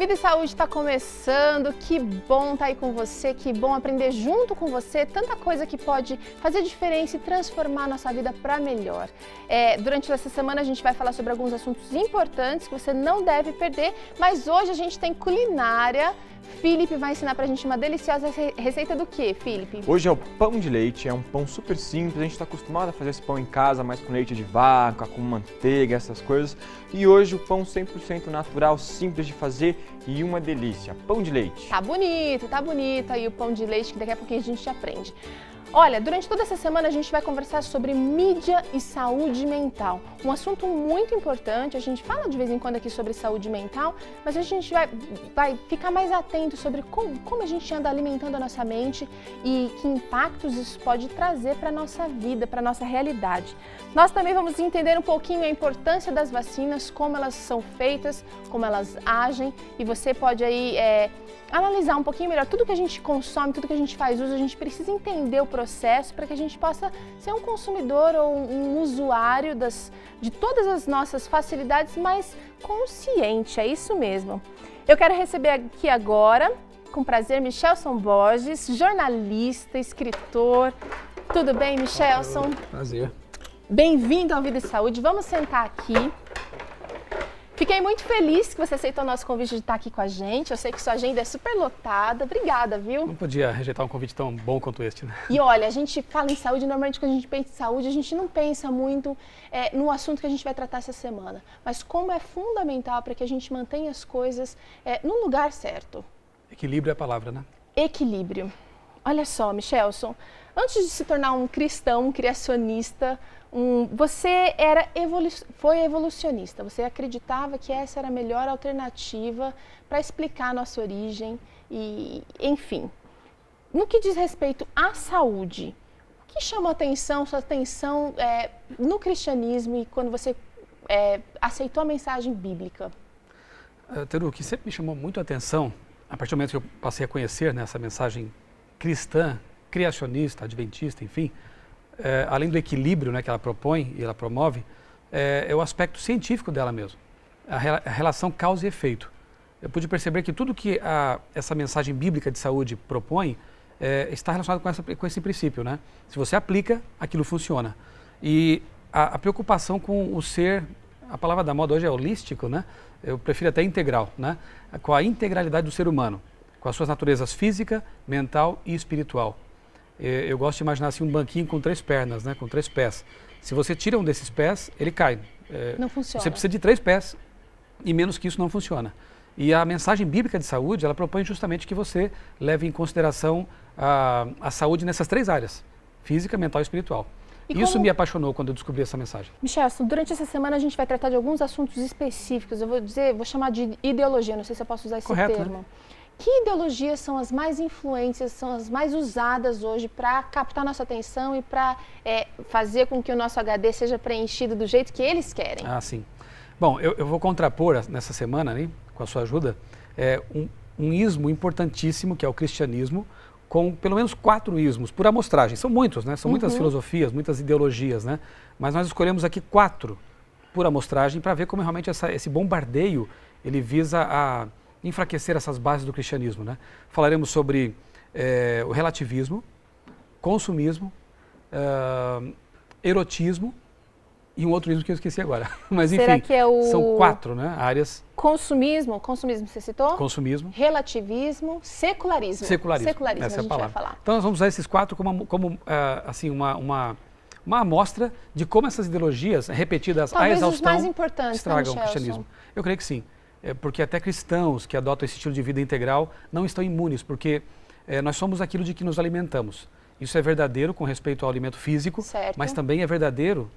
Vida e Saúde está começando, que bom estar aí com você, que bom aprender junto com você, tanta coisa que pode fazer diferença e transformar a nossa vida para melhor. Durante essa semana a gente vai falar sobre alguns assuntos importantes que você não deve perder, mas hoje a gente tem culinária. Felipe vai ensinar pra gente uma deliciosa receita do que, Felipe? Hoje é o pão de leite, é um pão super simples, a gente está acostumado a fazer esse pão em casa, mais com leite de vaca, com manteiga, essas coisas. E hoje o pão 100% natural, simples de fazer e uma delícia, pão de leite. Tá bonito aí o pão de leite que daqui a pouquinho a gente aprende. Olha, durante toda essa semana a gente vai conversar sobre mídia e saúde mental. Um assunto muito importante, a gente fala de vez em quando aqui sobre saúde mental, mas a gente vai ficar mais atento sobre como a gente anda alimentando a nossa mente e que impactos isso pode trazer para a nossa vida, para a nossa realidade. Nós também vamos entender um pouquinho a importância das vacinas, como elas são feitas, como elas agem, e você pode aí analisar um pouquinho melhor tudo que a gente consome, tudo que a gente faz uso, a gente precisa entender o processo para que a gente possa ser um consumidor ou um usuário de todas as nossas facilidades, mas consciente, é isso mesmo. Eu quero receber aqui agora, com prazer, Michelson Borges, jornalista, escritor. Tudo bem, Michelson? Prazer. Bem-vindo ao Vida e Saúde, vamos sentar aqui. Fiquei muito feliz que você aceitou o nosso convite de estar aqui com a gente. Eu sei que sua agenda é super lotada. Obrigada, viu? Não podia rejeitar um convite tão bom quanto este, né? E olha, a gente fala em saúde, normalmente quando a gente pensa em saúde, a gente não pensa muito no assunto que a gente vai tratar essa semana. Mas como é fundamental para que a gente mantenha as coisas no lugar certo. Equilíbrio é a palavra, né? Equilíbrio. Olha só, Michelson, antes de se tornar um cristão, um criacionista, você foi evolucionista, você acreditava que essa era a melhor alternativa para explicar a nossa origem e, enfim. No que diz respeito à saúde, o que chamou sua atenção no cristianismo e quando você aceitou a mensagem bíblica? Teru, o que sempre me chamou muito a atenção, a partir do momento que eu passei a conhecer essa mensagem cristã, criacionista, adventista, enfim, além do equilíbrio, né, que ela propõe e ela promove, é o aspecto científico dela mesmo, a relação causa e efeito. Eu pude perceber que tudo que essa mensagem bíblica de saúde propõe está relacionado com esse princípio, né? Se você aplica, aquilo funciona. E a preocupação com o ser, a palavra da moda hoje é holístico, né? Eu prefiro até integral, né? Com a integralidade do ser humano, com as suas naturezas física, mental e espiritual. Eu gosto de imaginar assim um banquinho com 3 pernas, né, com 3 pés. Se você tira um desses pés, ele cai. Não funciona. Você precisa de 3 pés e menos que isso não funciona. E a mensagem bíblica de saúde, ela propõe justamente que você leve em consideração a saúde nessas 3 áreas, física, mental e espiritual. Isso me apaixonou quando eu descobri essa mensagem. Michelson, durante essa semana a gente vai tratar de alguns assuntos específicos. Eu vou chamar de ideologia, não sei se eu posso usar esse termo. Né? Que ideologias são as mais influentes, são as mais usadas hoje para captar nossa atenção e para fazer com que o nosso HD seja preenchido do jeito que eles querem? Ah, sim. Bom, eu vou contrapor nessa semana, né, com a sua ajuda, um ismo importantíssimo, que é o cristianismo, com pelo menos 4 ismos, por amostragem. São muitos, né? São muitas filosofias, muitas ideologias, né? Mas nós escolhemos aqui 4 por amostragem para ver como realmente esse bombardeio, ele visa a enfraquecer essas bases do cristianismo, né? Falaremos sobre o relativismo, consumismo, erotismo e um outro ismo que eu esqueci agora. Mas enfim, são 4, né, áreas. Consumismo você citou? Consumismo. Relativismo, secularismo. Secularismo, essa é a palavra. Vai falar. Então nós vamos usar esses 4 como assim, uma amostra de como essas ideologias repetidas à exaustão estragam o cristianismo. Eu creio que sim. Porque até cristãos que adotam esse estilo de vida integral não estão imunes, porque nós somos aquilo de que nos alimentamos. Isso é verdadeiro com respeito ao alimento físico, mas também é verdadeiro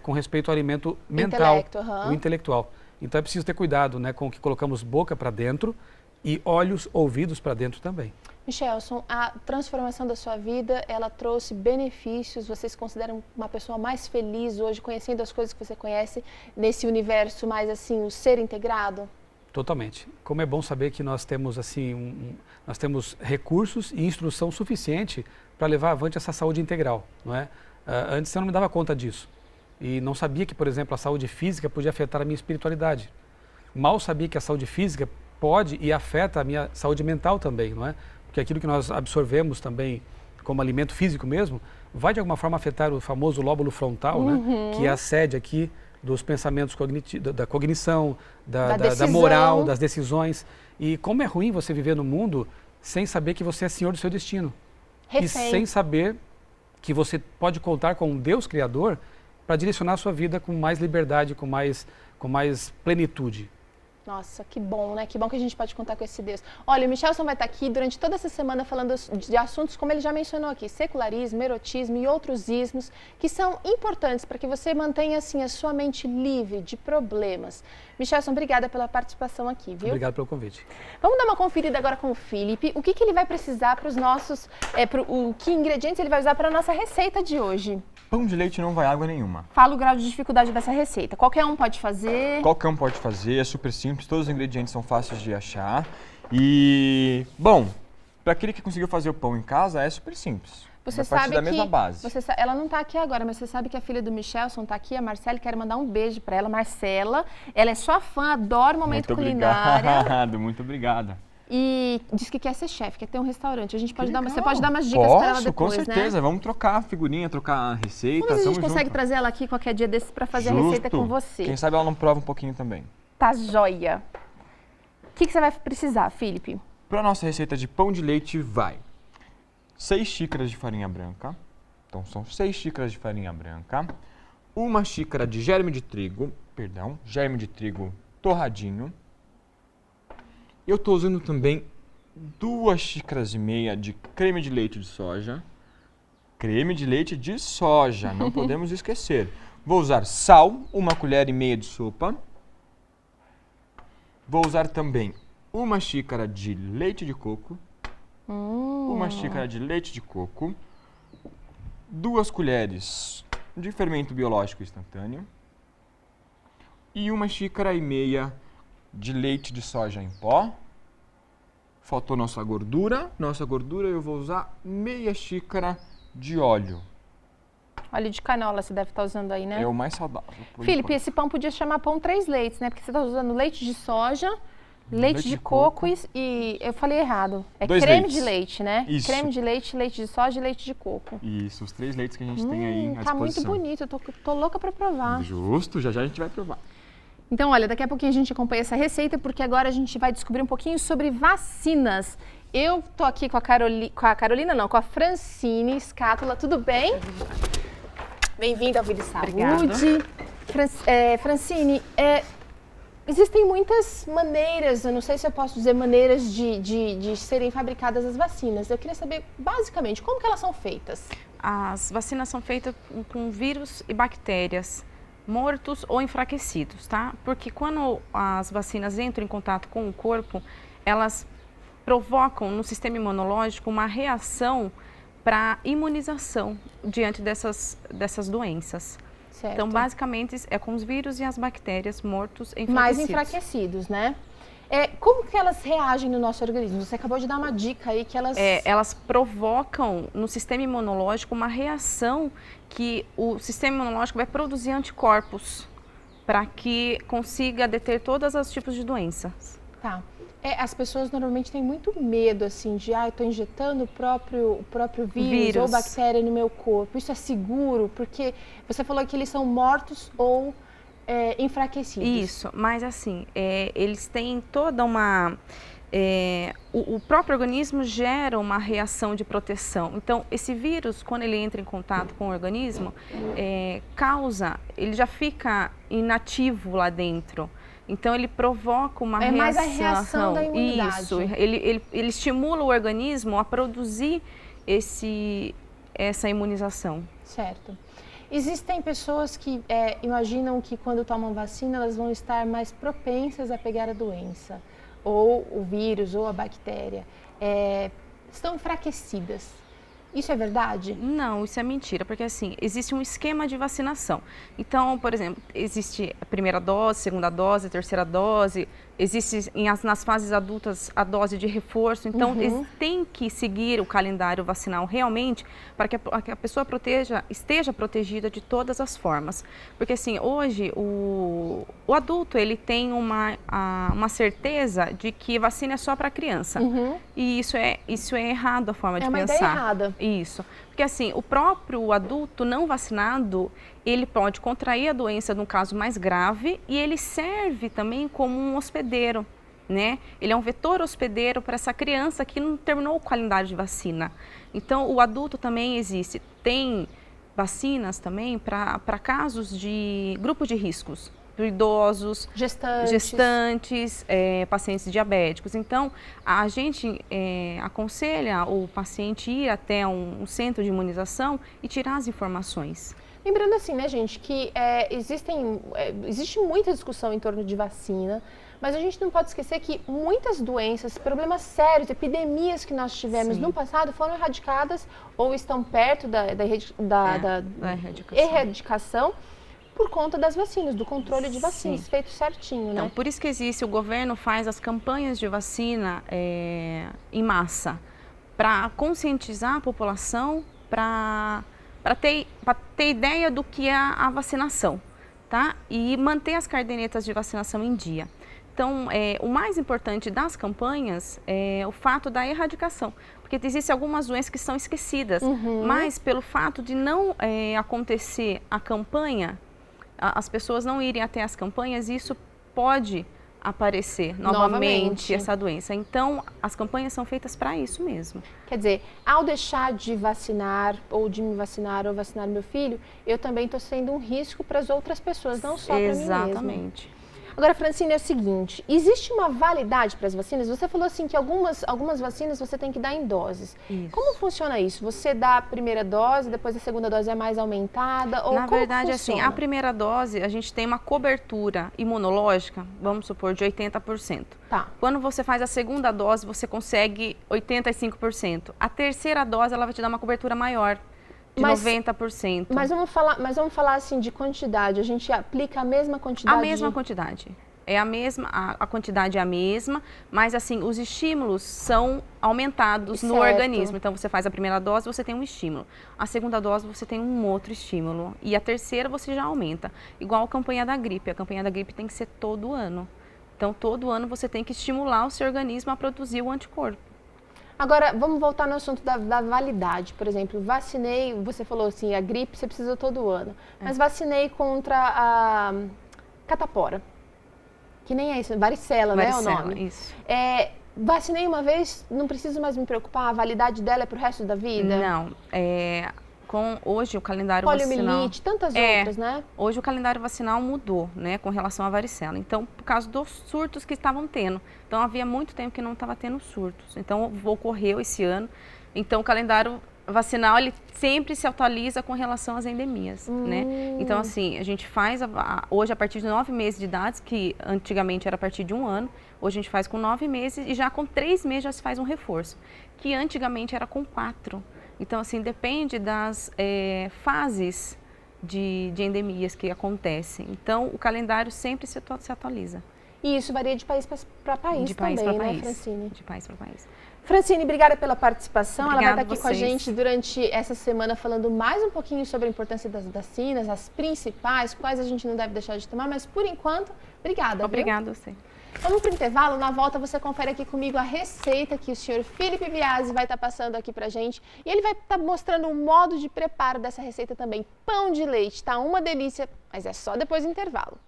com respeito ao alimento mental, o intelectual. Então é preciso ter cuidado, né, com o que colocamos boca para dentro e olhos, ouvidos para dentro também. Michelson, a transformação da sua vida, ela trouxe benefícios? Você se considera uma pessoa mais feliz hoje, conhecendo as coisas que você conhece, nesse universo mais assim, o ser integrado? Totalmente. Como é bom saber que nós temos assim, nós temos recursos e instrução suficiente para levar avante essa saúde integral, não é? Antes eu não me dava conta disso. E não sabia que, por exemplo, a saúde física podia afetar a minha espiritualidade. Mal sabia que a saúde física pode e afeta a minha saúde mental também, não é? Porque aquilo que nós absorvemos também como alimento físico mesmo, vai de alguma forma afetar o famoso lóbulo frontal, né? Que é a sede aqui dos pensamentos cognitivos, da cognição, da moral, das decisões. E como é ruim você viver no mundo sem saber que você é senhor do seu destino. Refém. E sem saber que você pode contar com um Deus Criador para direcionar a sua vida com mais liberdade, com mais plenitude. Nossa, que bom, né? Que bom que a gente pode contar com esse Deus. Olha, o Michelson vai estar aqui durante toda essa semana falando de assuntos, como ele já mencionou aqui, secularismo, erotismo e outros ismos, que são importantes para que você mantenha, assim, a sua mente livre de problemas. Michelson, obrigada pela participação aqui, viu? Obrigado pelo convite. Vamos dar uma conferida agora com o Felipe. O que ele vai precisar para os nossos... que ingredientes ele vai usar para a nossa receita de hoje? Pão de leite não vai água nenhuma. Fala o grau de dificuldade dessa receita. Qualquer um pode fazer? Qualquer um pode fazer, é super simples, todos os ingredientes são fáceis de achar. E, bom, para aquele que conseguiu fazer o pão em casa, é super simples. Você vai partir sabe da mesma base. Ela não está aqui agora, mas você sabe que a filha do Michelson está aqui, a Marcela, quero mandar um beijo para ela. Marcela, ela é sua fã, adora o momento culinária. Muito obrigado, muito obrigada. E diz que quer ser chefe, quer ter um restaurante. A gente pode Legal. Você pode dar umas dicas para ela depois, com certeza. Né? Vamos trocar a figurinha, trocar a receita. Vamos ver se a gente consegue junto. trazer ela aqui qualquer dia desses para fazer a receita com você. Quem sabe ela não prova um pouquinho também. Tá joia. O que você vai precisar, Felipe? Para a nossa receita de pão de leite vai 6 xícaras de farinha branca. Então são 6 xícaras de farinha branca. 1 xícara de germe de trigo torradinho. Eu estou usando também 2 xícaras e meia de creme de leite de soja. Creme de leite de soja, não podemos esquecer. Vou usar sal, 1 colher e meia de sopa. Vou usar também 1 xícara de leite de coco. 1 xícara de leite de coco. 2 colheres de fermento biológico instantâneo. E 1 xícara e meia de leite de soja em pó. Faltou nossa gordura. Nossa gordura eu vou usar meia xícara de óleo. Óleo de canola você deve estar usando aí, né? É o mais saudável. Felipe, esse pão podia chamar pão 3 leites, né? Porque você está usando leite de soja, leite de coco e eu falei errado. É 2 creme leites. de leite, né? Isso. Creme de leite, leite de soja e leite de coco. Isso, os 3 leites que a gente tem aí à Tá muito disposição. bonito, eu tô louca para provar. Justo, já já a gente vai provar. Então, olha, daqui a pouquinho a gente acompanha essa receita, porque agora a gente vai descobrir um pouquinho sobre vacinas. Eu tô aqui com com a Francine Scátula, tudo bem? Bem-vinda ao Vida e Saúde. Francine, existem muitas maneiras, eu não sei se eu posso dizer maneiras de serem fabricadas as vacinas. Eu queria saber, basicamente, como que elas são feitas? As vacinas são feitas com vírus e bactérias mortos ou enfraquecidos, tá? Porque quando as vacinas entram em contato com o corpo, elas provocam no sistema imunológico uma reação para imunização diante dessas doenças. Certo. Então, basicamente, é com os vírus e as bactérias mortos enfraquecidos. Mais enfraquecidos, né? Como que elas reagem no nosso organismo? Você acabou de dar uma dica aí que elas... Elas provocam no sistema imunológico uma reação que o sistema imunológico vai produzir anticorpos para que consiga deter todos os tipos de doenças. Tá. As pessoas normalmente têm muito medo, assim, de, eu estou injetando o próprio vírus ou bactéria no meu corpo. Isso é seguro? Porque você falou que eles são mortos ou enfraquecidos. Isso, mas assim, eles têm toda uma... o próprio organismo gera uma reação de proteção. Então, esse vírus, quando ele entra em contato com o organismo, ele já fica inativo lá dentro. Então, ele provoca uma reação. É mais a reação da imunidade. Isso, ele estimula o organismo a produzir essa imunização. Certo. Existem pessoas que imaginam que quando tomam vacina, elas vão estar mais propensas a pegar a doença, ou o vírus, ou a bactéria. Estão enfraquecidas. Isso é verdade? Não, isso é mentira, porque assim, existe um esquema de vacinação. Então, por exemplo, existe a primeira dose, segunda dose, terceira dose, existe nas fases adultas a dose de reforço, então tem que seguir o calendário vacinal realmente para que a pessoa esteja protegida de todas as formas. Porque assim, hoje o adulto ele tem uma certeza de que vacina é só para criança. E isso é errado a forma de pensar. É uma ideia errada. Isso. Porque assim, o próprio adulto não vacinado, ele pode contrair a doença num caso mais grave e ele serve também como um hospedeiro, né? Ele é um vetor hospedeiro para essa criança que não terminou o calendário de vacina. Então, o adulto também existe. Tem vacinas também para casos de grupo de riscos. Idosos, gestantes, pacientes diabéticos. Então, a gente aconselha o paciente ir até um centro de imunização e tirar as informações. Lembrando assim, né, gente, que existe muita discussão em torno de vacina, mas a gente não pode esquecer que muitas doenças, problemas sérios, epidemias que nós tivemos no passado foram erradicadas ou estão perto da erradicação por conta das vacinas, do controle de vacinas, feito certinho, né? Então, por isso que o governo faz as campanhas de vacina em massa, para conscientizar a população, para ter ideia do que é a vacinação, tá? E manter as cadernetas de vacinação em dia. Então, o mais importante das campanhas é o fato da erradicação, porque existem algumas doenças que são esquecidas, mas pelo fato de não acontecer a campanha, as pessoas não irem até as campanhas, isso pode aparecer novamente essa doença. Então, as campanhas são feitas para isso mesmo. Quer dizer, ao deixar de vacinar, ou de me vacinar, ou vacinar meu filho, eu também estou sendo um risco para as outras pessoas, não só para mim mesma. Exatamente. Agora, Francine, é o seguinte, existe uma validade para as vacinas? Você falou assim que algumas vacinas você tem que dar em doses. Isso. Como funciona isso? Você dá a primeira dose, depois a segunda dose é mais aumentada? Ou Na verdade, assim, a primeira dose, a gente tem uma cobertura imunológica, vamos supor, de 80%. Tá. Quando você faz a segunda dose, você consegue 85%. A terceira dose, ela vai te dar uma cobertura maior, de 90%. Mas vamos falar assim de quantidade. A gente aplica a mesma quantidade? A mesma quantidade. É a mesma, a quantidade é a mesma, mas assim, os estímulos são aumentados no organismo. Então, você faz a primeira dose, você tem um estímulo. A segunda dose, você tem um outro estímulo. E a terceira, você já aumenta. Igual a campanha da gripe. A campanha da gripe tem que ser todo ano. Então, todo ano você tem que estimular o seu organismo a produzir o anticorpo. Agora, vamos voltar no assunto da validade. Por exemplo, vacinei, você falou assim, a gripe você precisa todo ano. Mas vacinei contra a catapora, que nem é isso, varicela, né, é o nome? Isso. Vacinei uma vez, não preciso mais me preocupar, a validade dela é pro resto da vida? Não, hoje o calendário vacinal... Poliomielite, tantas outras, né? Hoje o calendário vacinal mudou, né, com relação à varicela. Então, por causa dos surtos que estavam tendo. Então, havia muito tempo que não estava tendo surtos. Então, ocorreu esse ano. Então, o calendário vacinal, ele sempre se atualiza com relação às endemias, né? Então, assim, a gente faz, hoje, a partir de 9 meses de idade, que antigamente era a partir de 1 ano, hoje a gente faz com 9 meses e já com 3 meses já se faz um reforço, que antigamente era com 4. Então, assim, depende das fases de endemias que acontecem. Então, o calendário sempre se atualiza. E isso varia de país para país também, né, Francine? De país para país. Francine, obrigada pela participação. Obrigada. Ela vai estar aqui com a gente durante essa semana falando mais um pouquinho sobre a importância das vacinas, as principais, quais a gente não deve deixar de tomar, mas por enquanto, obrigada. Obrigada a você. Vamos para o intervalo, na volta você confere aqui comigo a receita que o senhor Felipe Biasi vai estar passando aqui pra gente. E ele vai estar mostrando o modo de preparo dessa receita também. Pão de leite, tá uma delícia, mas é só depois do intervalo.